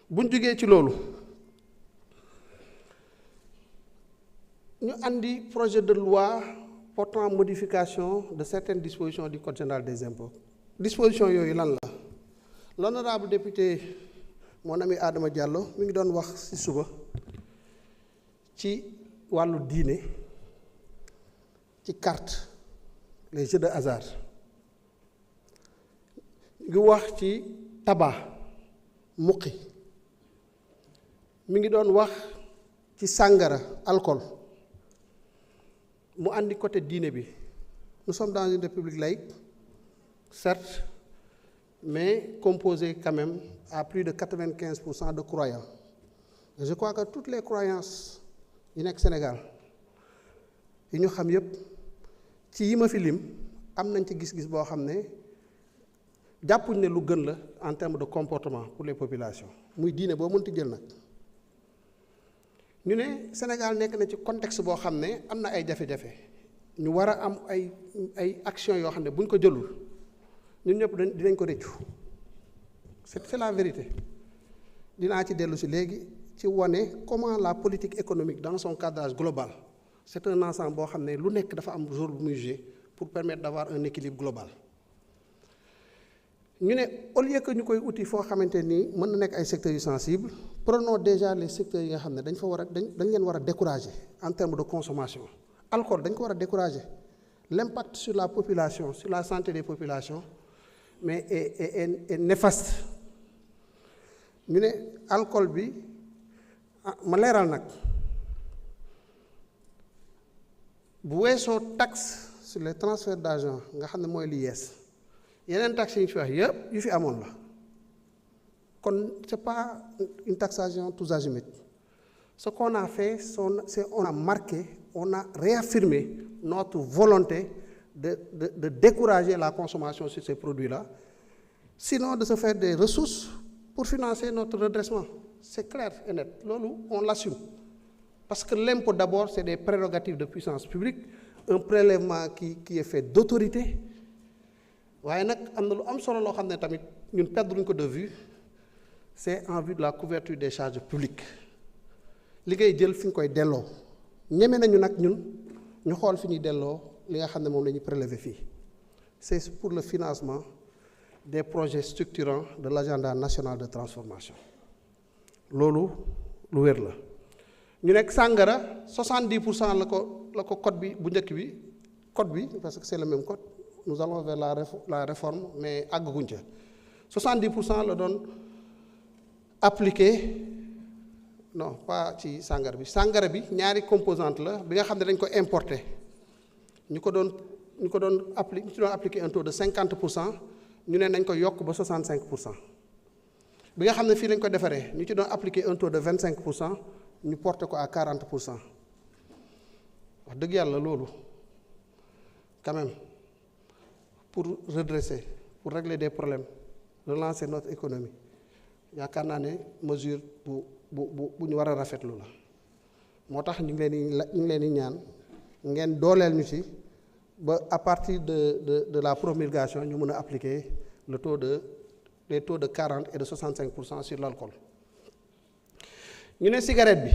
buñ jógee ci loolu ñu andi projet de loi portant modification de certaines dispositions du code général des impôts. Disposition yooyu lan la l'honorable député mon ami Adama Diallo mi ngi doon wax ci suba ci wàllu diine ci carte les jeux de hasard ngi wax ci tabac muqi mi ngi doon wax ci sàngara alcool mu andi côté diine bi nous sommes dans une république laïque certes mais composée quand même à plus de 95% de croyants. Et je crois que toutes les croyances yi nekk Sénégal yi ñu xam yépp ci yi ma fi lim am nañ ci gis-gis boo xam ne jàppuñ ne lu gën la en termes de comportement pour les populations muy diine boo mënti jël nag ñu ne Sénégal nekk na ci contexte boo xam ne am na ay jafe-jafe ñu war a am ay actions yoo xam ne bu ñu ko jëlul ñun ñëpp dinañ ko rëccu c'est la vérité dinaa ci dellu si léegi ci wane comment la politique économique dans son cadrage global c'est un ensemble boo xam ne lu nekk dafa am rôle bu muy jouer pour permettre d'avoir un équilibre global ñu ne au lieu que ñu koy uti foo xamante ni mën na nekk ay secteurs yu sensibles prenons déjà les secteurs yi nga xam ne dañ fa war a dañ leen war a décourager en termes de consommation alcool dañ ko war a décourager l'impact sur la population sur la santé des populations mais est néfaste ñu ne alcool bi ma leeral nag bu weesoo taxe sur les transferts d'argent nga xam ne mooy li yees yeneen taxes yi ñu fi wax yëpp yu fi amoon la kon c'est pas une taxation tous azimuts ce qu'on a fait c'est on a marqué on a réaffirmé notre volonté de décourager la consommation sur ces produits-là sinon de se faire des ressources pour financer notre redressement c'est clair et net loolu on l'assume parce que l'impôt d'abord c'est des prérogatives de puissance publique un prélèvement qui est fait d'autorité waaye nag am na lu am solo loo xam ne tamit ñun perdruñ ko de vue c'est en vue de la couverture des charges publiques li ngay jël fi nga koy delloo ñeme nañu nag ñun ñu xool fi ñuy delloo li nga xam ne moom la ñuy prélever fii c'est pour le financement des projets structurants de l'agenda national de transformation loolu lu wér la ñu nekk sàngara 70% la ko code bi bu njëkk bi code bi parce que c'est le même code nous allons vers la réforme mais àgguñ ca 70% la doon appliqué non pas ci sàngara bi ñaari composante la bi nga xam ne dañ ko importer ñu ko doon appliquer un taux de 50% ñu ne nañ ko yokk ba 65% bi nga xam ne fii lañ ko defaree ñu ci doon appliquer un taux de 25% ñu porter ko à 40%. wax dëgg yàlla loolu quand même pour redresser pour régler des problèmes relancer notre économie yaakaar naa ne mesure bu ñu war a rafetlu la moo tax ñu ngi leen di ñaan ngeen dooleel ñu ci ba à partir de la promulgation ñu mën a appliquer les taux de 40 et de 65% sur l'alcool. ñu ne cigarette bi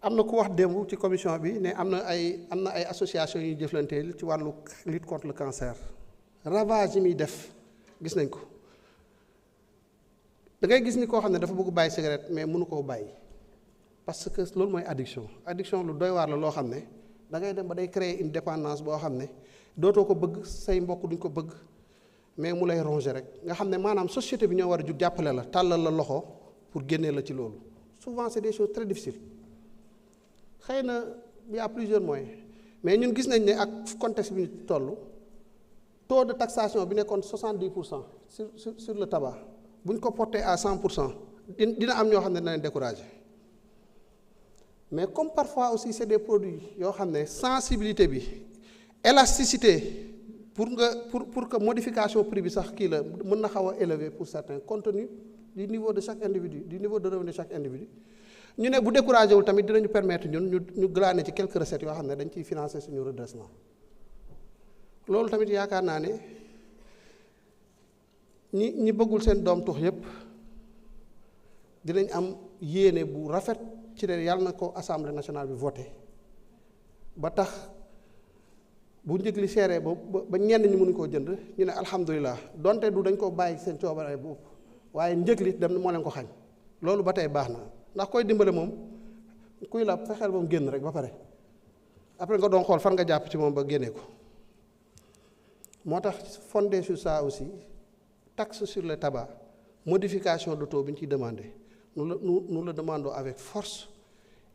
am na ku wax démb ci commission bi ne am na ay association yu jëflanteel ci wàllu lutte contre le cancer ravage yi muy def gis nañ ko da ngay gis ni koo xam ne dafa bëgg bàyyi cigarette mais mënu koo bàyyi parce que loolu mooy addiction lu doy waar la loo xam ne da ngay dem ba day créer une dépendance boo xam ne dootoo ko bëgg say mbokk duñ ko bëgg mais mu lay ronger rek nga xam ne maanaam société bi ñoo war a jug jàppale la tàllal la loxo pour génnee la ci loolu souvent c'est des choses très difficiles xëy na il y a plusieurs moyens mais ñun gis nañ ne ak contexte bi ñu toll taux de taxation bi nekkoon 70% sur le tabac bu ñu ko porté à 100% dina am ñoo xam ne dina leen décourager mais comme parfois aussi c'est des produits yoo xam ne sensibilité bi élasticité pour que modification prix bi sax kii la mën na xaw a élevé pour certains compte tenu du niveau de chaque individu du niveau de revenu de chaque individu ñu ne bu découragé wul tamit dinañu permettre ñun ñu glaner ci quelques recettes yoo xam ne dañ ciy financer suñu redressement loolu tamit yaakaar naa ne ñi bëggul seen doom tux yépp dinañ am yéene bu rafet ci ne yàlla na ko assemblée nationale bi voté ba tax bu njëg li seeree ba ñenn ñi mënuñ koo jënd ñu ne alhamdulilah donte du dañ ko bàyyi seen coobare bopp waaye njëg li dem moo leen ko xañ loolu ba tey baax na ndax koy dimbale moom kuy la fexeel ba mu génn rek ba pare après nga doon xool fan nga jàpp ci moom ba génnee ko moo tax fondé sur ça aussi taxe sur le tabac modification de taux bi ñu ciy demandé nous le demandons avec force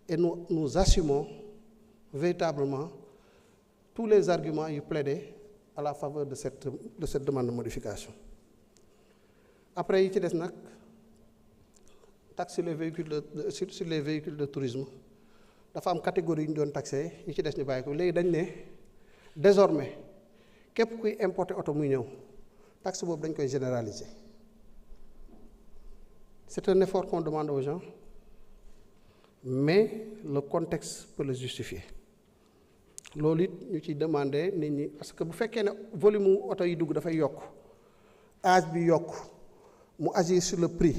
et nous assumons véritablement tous les arguments yu plaidaient à la faveur de cette demande de modification. Après yi ci des nag taxe sur les véhicules de tourisme dafa am catégorie yu ñu doon taxé yi ci des ñu bàyyi ko léegi dañ ne désormais képp kuy importer oto muy ñëw taxe boobu dañ koy généraliser. C'est un effort qu'on demande aux gens, mais le contexte peut le justifier. loolu it ñu ciy demander nit ñi parce que bu fekkee ne volume mu oto yi dugg dafay yokk âge bi yokk mu agir sur le prix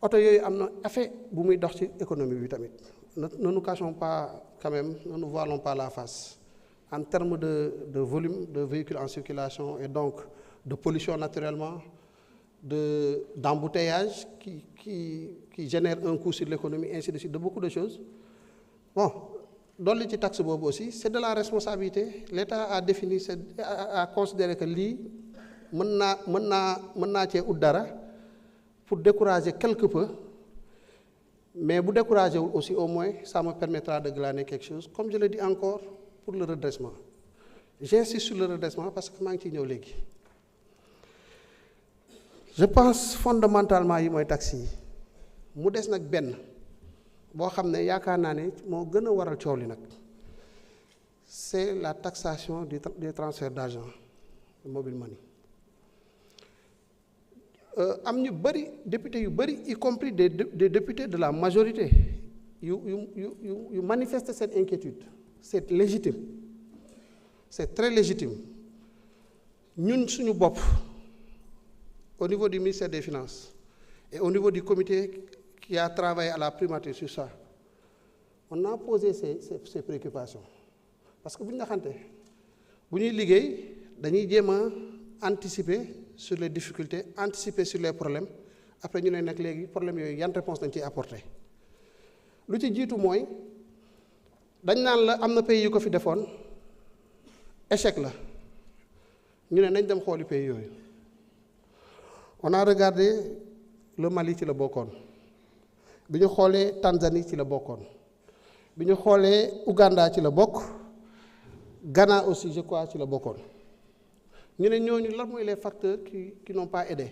oto yooyu am na effet bu muy dox ci économie bi tamit ne nous cachons pas quand même, ne nous voilons pas la face en termes de volume de véhicules en circulation et donc de pollution naturellement, d'embouteillage qui génère un coût sur l'économie, ainsi de suite, de beaucoup de choses. Bon, dans les taxes aussi, c'est de la responsabilité. L'État a défini, a considéré que lii mën naa cee ut dara pour décourager quelque peu, mais bu décourager aussi au moins ça me permettra de glaner quelque chose. Comme je le dis encore, pour le redressement. J'insiste sur le redressement parce que maa ngi ciy ñëw léegi. Je pense fondamentalement yi mooy taxes yi mu des nag benn boo xam ne yaakaar naa ne moo gën a waral coow li nag c'est la taxation des transferts d'argent mobile money. Am ñu bëri députés yu bëri y compris des députés de la majorité yu manifester cette inquiétude. C'est légitime, c'est très légitime. Ñun suñu bopp au niveau du ministère des Finances et au niveau du comité qui a travaillé à la primature sur ça, on a posé ces préoccupations. Parce que bu ñu naxante bu ñuy liggéey dañuy jéem a anticiper sur les difficultés, anticiper sur les problèmes après ñu ne nag léegi problème yooyu yan réponse dañ ciy apporter. Lu ci jiitu mooy dañ naan la am na pays yu ko fi defoon échec la ñu ne nañ dem xooli pays yooyu. On a regardé le Mali ci la bokkoon bi ñu xoolee Tanzanie ci la bokkoon bi ñu xoolee Ouganda ci la bokk Ghana aussi je crois ci la bokkoon ñu ne ñooñu lan mooy les facteurs qui n'ont pas aidé